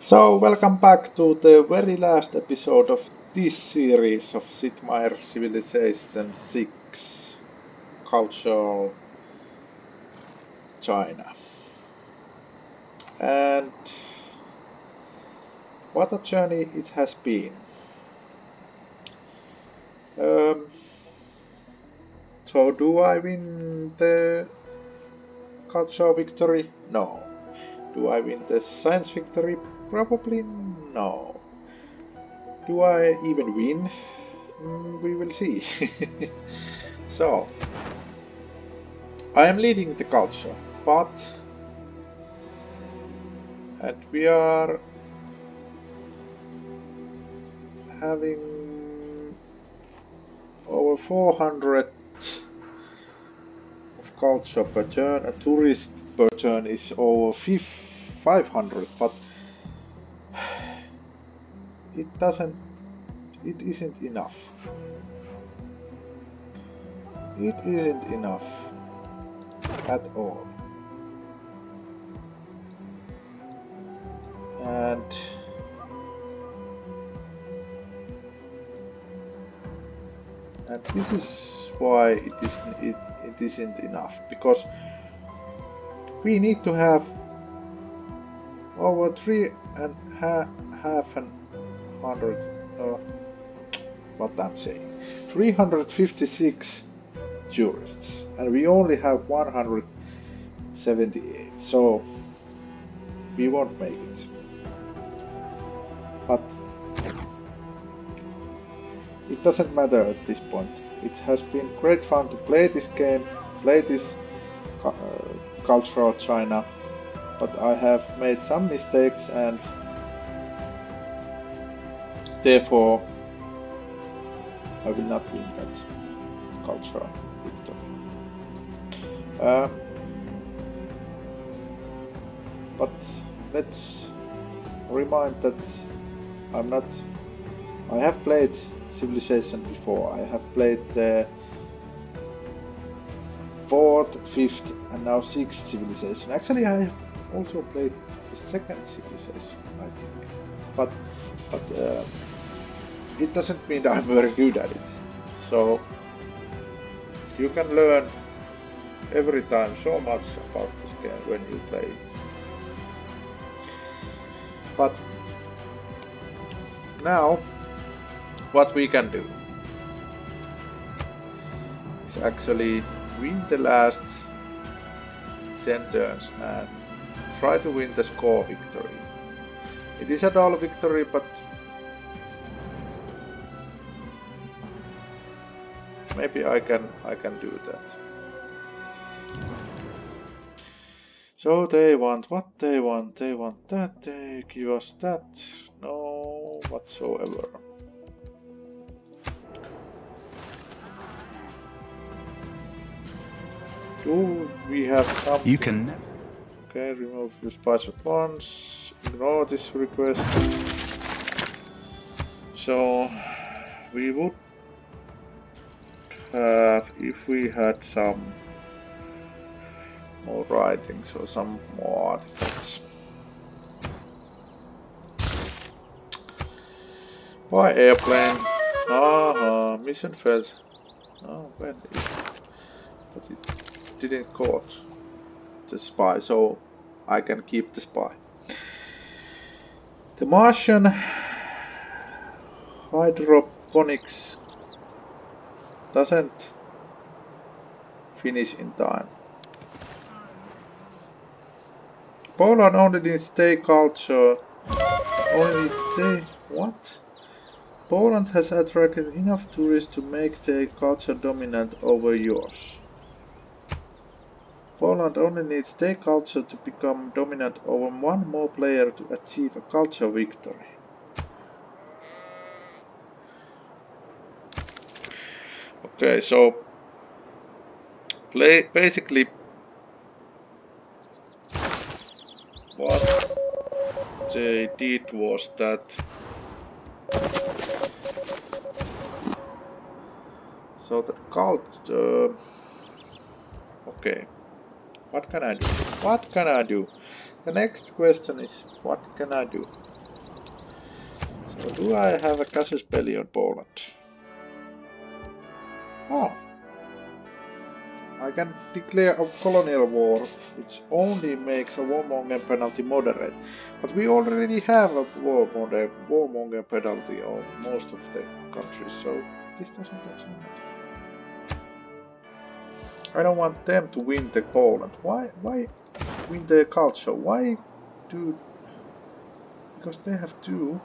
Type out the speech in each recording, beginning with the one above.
So, welcome back to the very last episode of this series of Sid Meier's Civilization 6 Cultural China. And what a journey it has been. Um, so, do I win the cultural victory? No. Do I win the science victory? Probably no. Do I even win? We will see. So, I am leading the culture, but and we are having over 400 of culture per turn. A tourist per turn is over 500, but it isn't enough. It isn't enough at all. And this is why it isn't enough, because we need to have over 3,500 what I'm saying 356 tourists, and we only have 178, so we won't make it. But it doesn't matter at this point. It has been great fun to play this game, play this cultural China, but I have made some mistakes, and therefore I will not win that cultural victory. But let's remind that I have played Civilization before. I have played the 4th, 5th and now 6th Civilization. Actually, I have also played the 2nd Civilization, I think. But it doesn't mean I'm very good at it. So you can learn every time so much about this game when you play it. But now what we can do is actually win the last 10 turns and try to win the score victory. It is a dull victory, but maybe I can do that. So they want what they want. They want that. They give us that. No whatsoever. Do we have something? You can. Okay, remove the spice at once. Ignore this request. So we would have, if we had some more writings or some more artifacts. Why airplane? Mission failed. Oh, when? But it didn't caught the spy, so I can keep the spy. The Martian hydroponics doesn't finish in time. Poland only needs stay culture. Only needs stay. What? Poland has attracted enough tourists to make their culture dominant over yours. Poland only needs their culture to become dominant over one more player to achieve a culture victory. Okay, so basically what they did was that so the culture. Okay, what can I do? What can I do? The next question is, what can I do? Or do I have a casus belli on Poland? Oh. I can declare a colonial war, which only makes a warmongering penalty moderate. But we already have a warmongering penalty on most of the countries, so this doesn't actually matter. I don't want them to win the Poland. Why win the culture? Why do... Because they have two.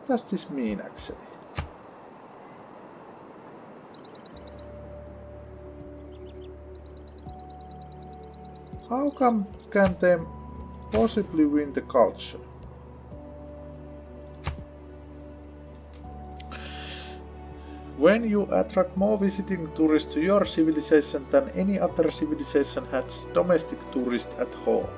What does this mean actually? How come can they possibly win the culture? When you attract more visiting tourists to your civilization than any other civilization has domestic tourists at home.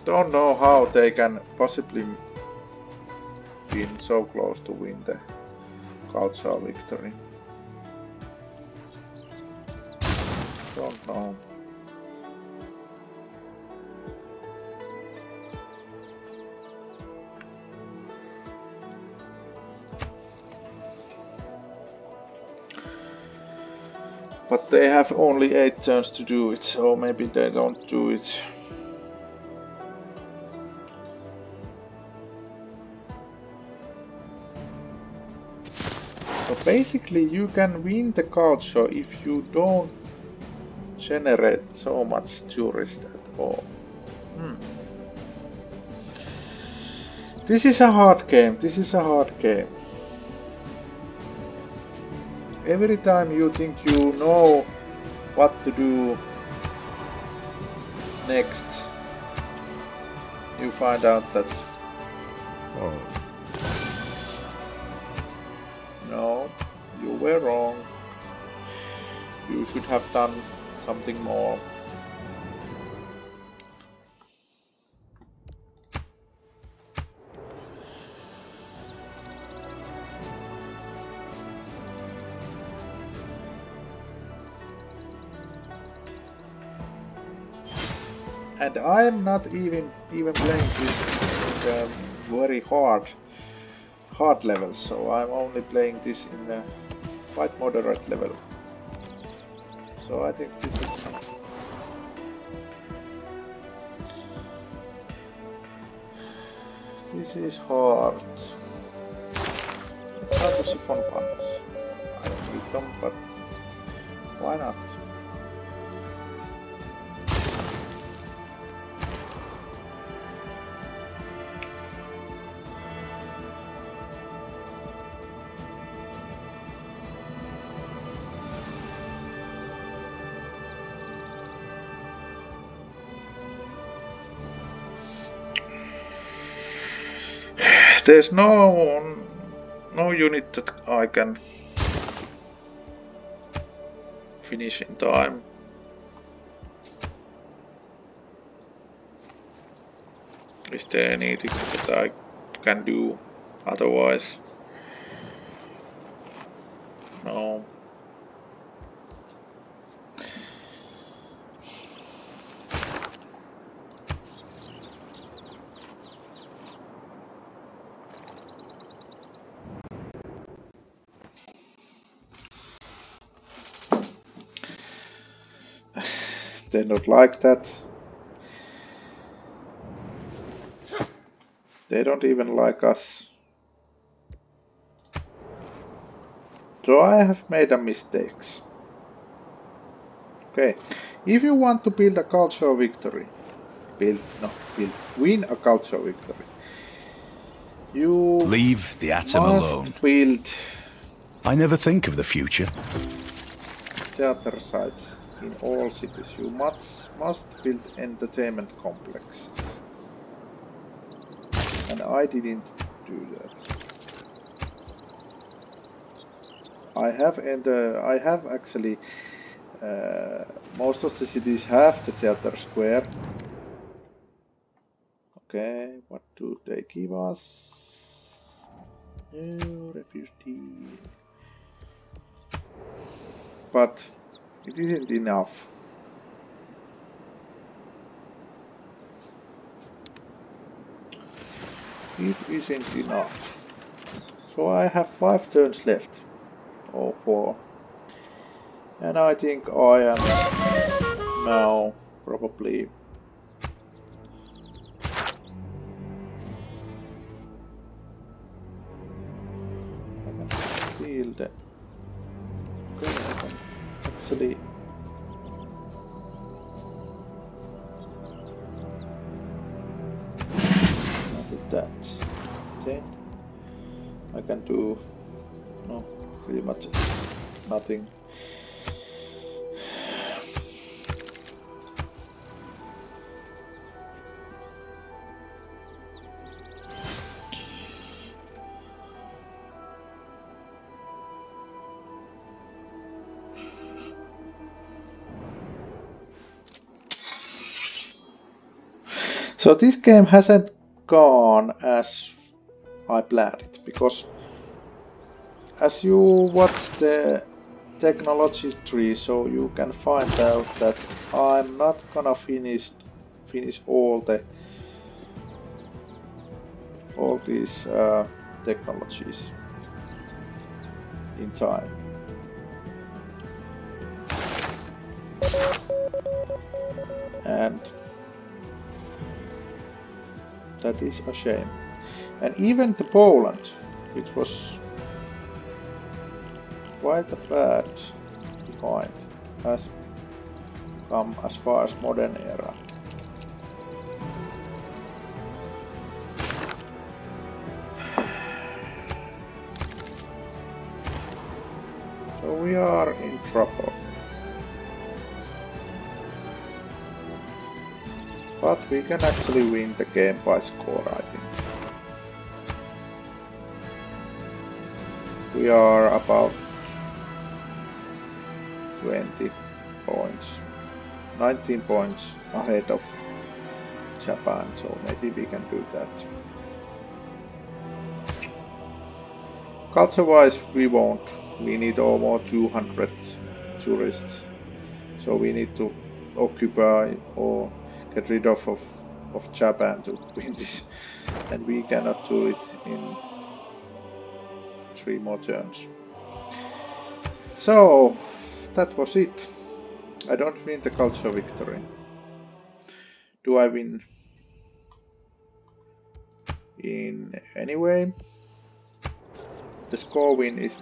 Don't know how they can possibly be so close to win the cultural victory. Don't know. But they have only 8 turns to do it, so maybe they don't do it. So basically you can win the culture if you don't generate so much tourist at all. This is a hard game, Every time you think you know what to do next, you find out that no, you were wrong. You should have done something more. And I'm not even playing this very hard level, so I'm only playing this in a quite moderate level. So I think this is hard. Let's try to siphon panels. I don't need them, but why not? There's no unit that I can finish in time. Is there anything that I can do otherwise? No. They don't like that. They don't even like us. So I have made a mistakes. Okay, if you want to build a cultural victory, win a cultural victory, you leave the atom alone. Build. I never think of the future. Theater sites in all cities. You must build entertainment complexes. I didn't do that. I have actually most of the cities have the theater square. Okay, what do they give us? No refugee. But it isn't enough. It isn't enough. So I have 5 turns left. Or 4. And I think I am now probably I can feel the okay, I can actually do that. Then I can do no pretty much nothing. So this game hasn't gone as I planned it, because as you watch the technology tree, so you can find out that I'm not gonna finish all these technologies in time. And that is a shame. And even the Poland, which was quite a bad behind, has come as far as modern era. So we are in trouble. But we can actually win the game by score, I think. We are about 20 points, 19 points ahead of Japan, so maybe we can do that. Culture-wise, we won't. We need almost 200 tourists, so we need to occupy or get rid of Japan to win this, and we cannot do it in 3 more turns. So that was it. I don't win the culture victory. Do I win in any way? The score win is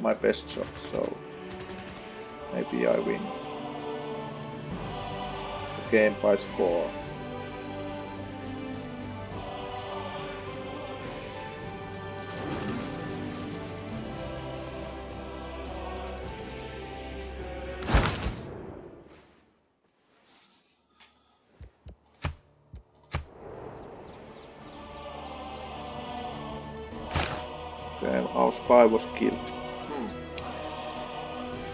my best shot, so maybe I win the game by score. Okay, our spy was killed.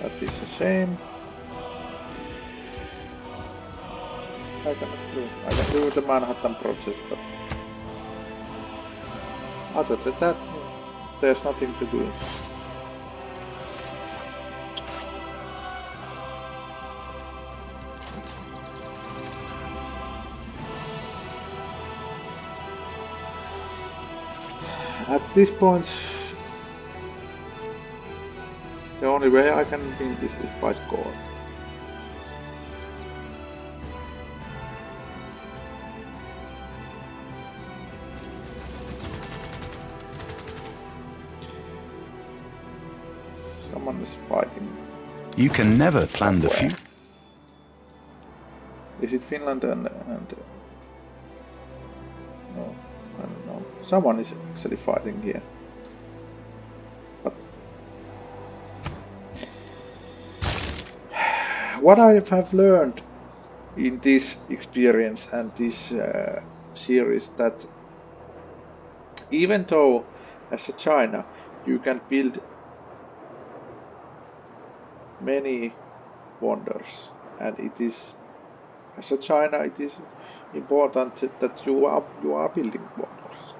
That is a shame. I can do the Manhattan Project, but other than that, there's nothing to do. At this point, the only way I can win this is by score. Someone is fighting. You can never plan the future. Is it Finland and no, I don't know. Someone is actually fighting here. But what I have learned in this experience and this series, that Even though as a China you can build many wonders, and it is as a China it is important that you are building wonders.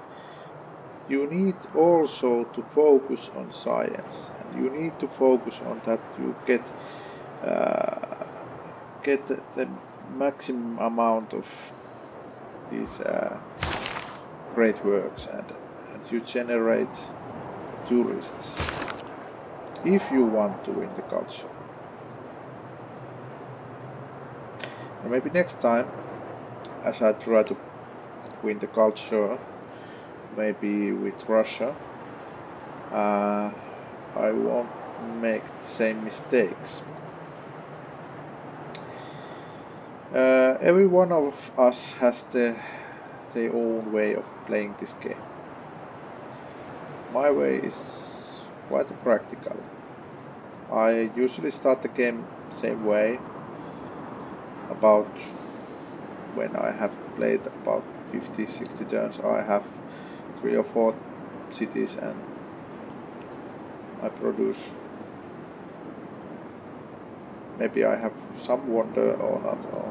You need also to focus on science, and you need to focus on that you get the maximum amount of these great works, and you generate tourists if you want to win the culture. And maybe next time, as I try to win the culture, maybe with Russia, I won't make the same mistakes. Every one of us has their own way of playing this game. My way is quite practical. I usually start the game the same way. About when I have played about 50-60 turns, I have 3 or 4 cities, and I produce. Maybe I have some wonder or not, or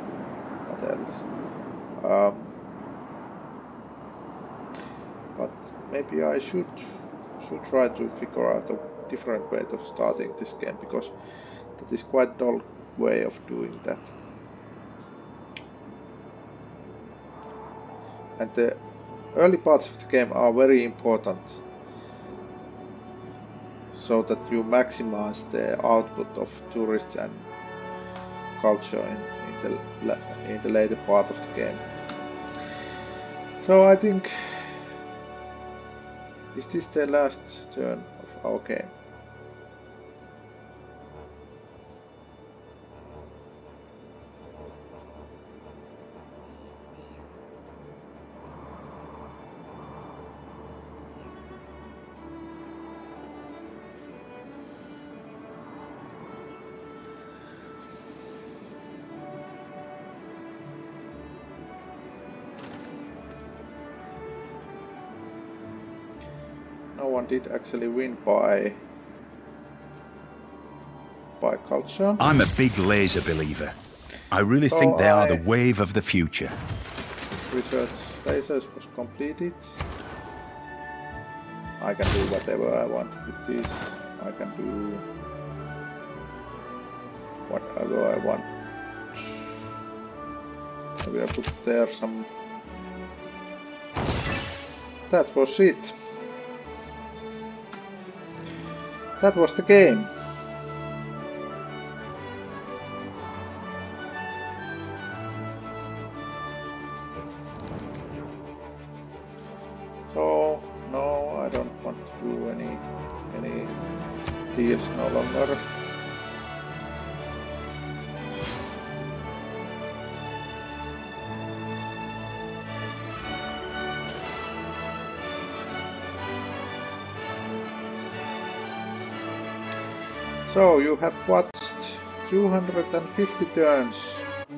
what else. But maybe I should try to figure out a different way of starting this game, because that is quite dull way of doing that. And the early parts of the game are very important, so that you maximize the output of tourists and culture in the later part of the game. So I think this is the last turn of our game. No one did actually win by culture. I'm a big laser believer. I really think they are the wave of the future. Research lasers was completed. I can do whatever I want with this. I can do whatever I want. Maybe I put there some. That was it. That was the game. So no, I don't want to do any deals no longer. So you have watched 250 turns.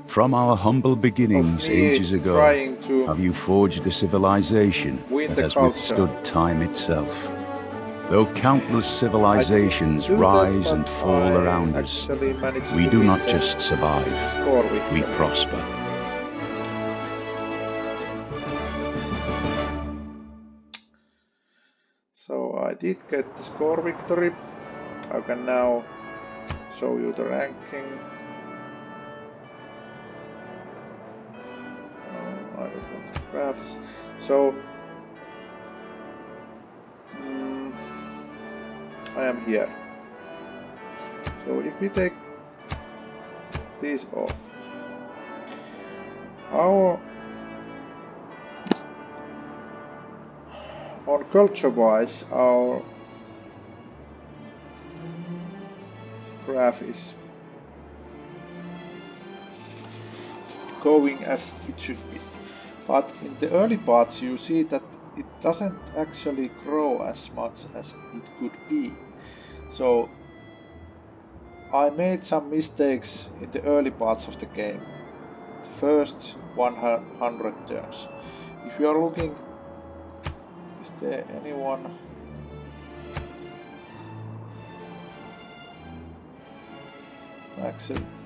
From our humble beginnings ages ago, have you forged a civilization that has withstood time itself. Though countless civilizations rise and fall around us, we do not just survive, we prosper. So I did get the score victory. I can now show you the ranking. I don't want the graphs. So I am here. So if we take these off, on culture wise, our graph is going as it should be. But in the early parts you see that it doesn't actually grow as much as it could be. So I made some mistakes in the early parts of the game. The first 100 turns. If you are looking there anyone?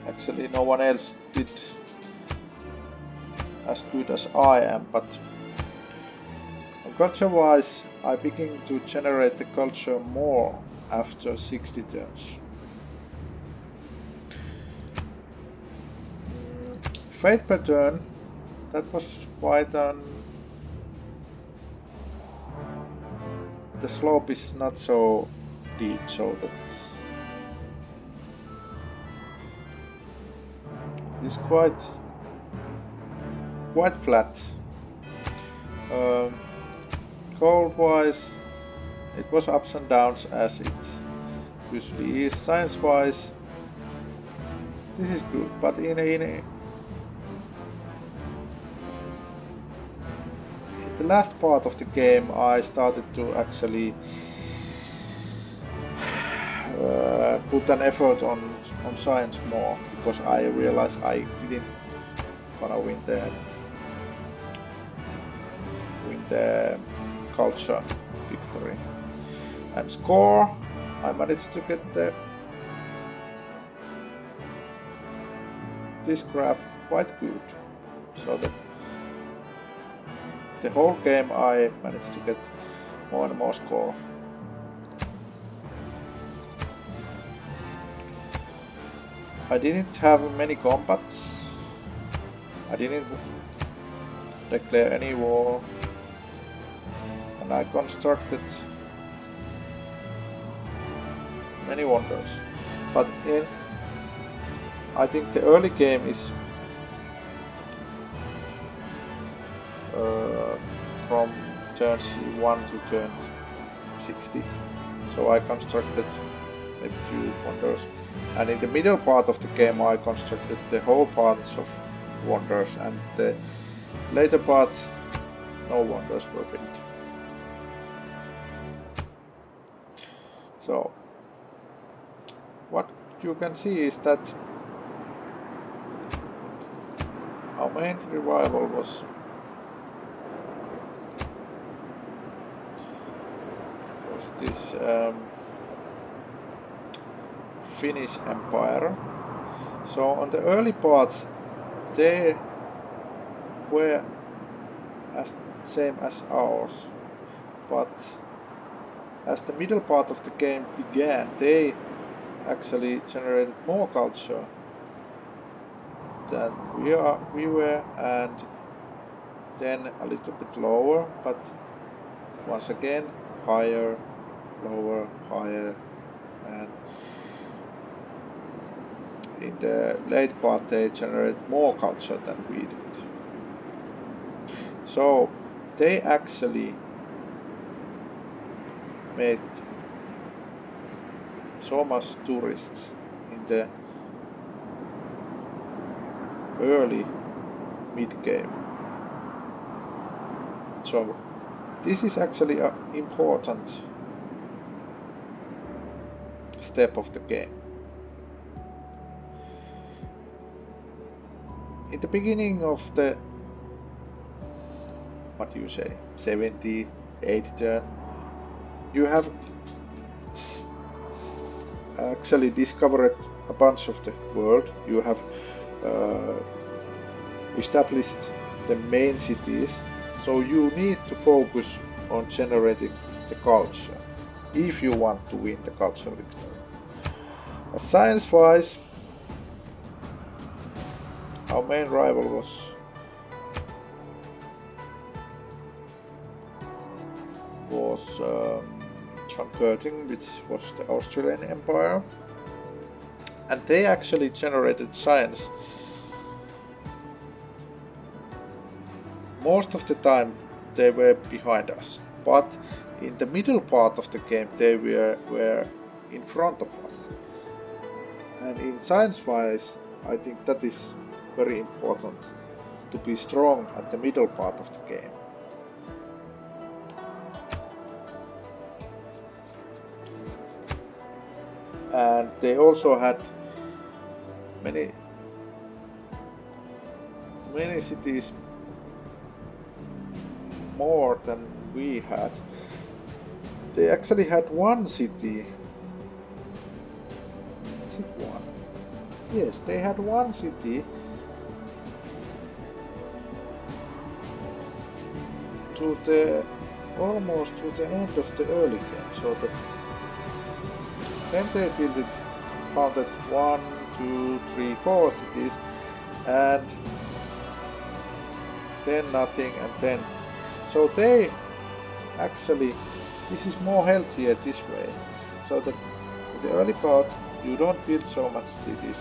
Actually no one else did as good as I am, but culture-wise I begin to generate the culture more after 60 turns. Fate pattern, that was quite an... The slope is not so deep, so that it's quite flat. Gold-wise, it was ups and downs as it usually is. Science-wise, this is good, but in the last part of the game, I started to actually put an effort on science more, because I realized I didn't wanna win the culture victory. And score, I managed to get this graph quite good, so that the whole game I managed to get more and more score. I didn't have many combats. I didn't declare any war, and I constructed many wonders. But I think the early game is from turn 1 to turn 60. So I constructed a few wonders. And in the middle part of the game I constructed the whole parts of wonders, and the later part no wonders were built. So what you can see is that our main revival was this Finnish Empire. So on the early parts they were as same as ours, but as the middle part of the game began, they actually generated more culture than we were, and then a little bit lower, but once again higher, lower, higher, and in the late part they generate more culture than we did. So they actually made so much tourists in the early mid-game. So this is actually an important step of the game. In the beginning of the, what you say, 70, 80 turn, you have actually discovered a bunch of the world. You have established the main cities, so you need to focus on generating the culture if you want to win the culture victory. Science-wise, our main rival was John Curtin, which was the Australian Empire, and they actually generated science. Most of the time they were behind us, but in the middle part of the game they were in front of us. And in science-wise, I think that is very important, to be strong at the middle part of the game. And they also had many cities more than we had. They actually had one city. Is it one? Yes, they had one city to the almost to the end of the early game. So that then they built it, founded 1, 2, 3, 4 cities, and then nothing, and then so they actually, this is more healthier this way. So that in the early part you don't build so much cities.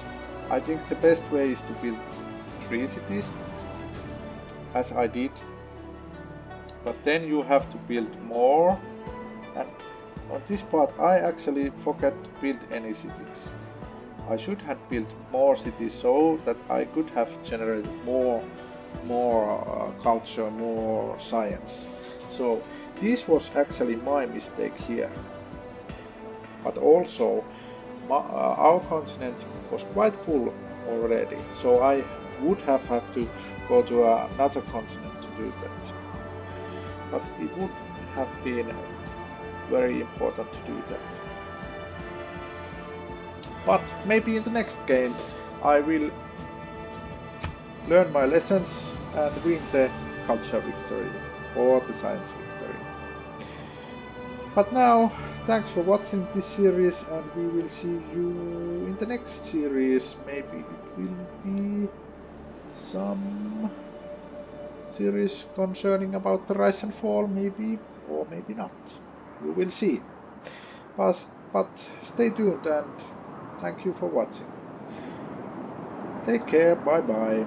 I think the best way is to build 3 cities, as I did, but then you have to build more, and on this part I actually forgot to build any cities. I should have built more cities so that I could have generated more culture, more science. So this was actually my mistake here. But also our continent was quite full already, so I would have had to go to another continent to do that. But it would have been very important to do that. But maybe in the next game I will learn my lessons and win the culture victory or the science victory. But now, thanks for watching this series, and we will see you in the next series. Maybe it will be some series concerning about the rise and fall, maybe, or maybe not. You will see. But stay tuned, and thank you for watching. Take care, bye bye.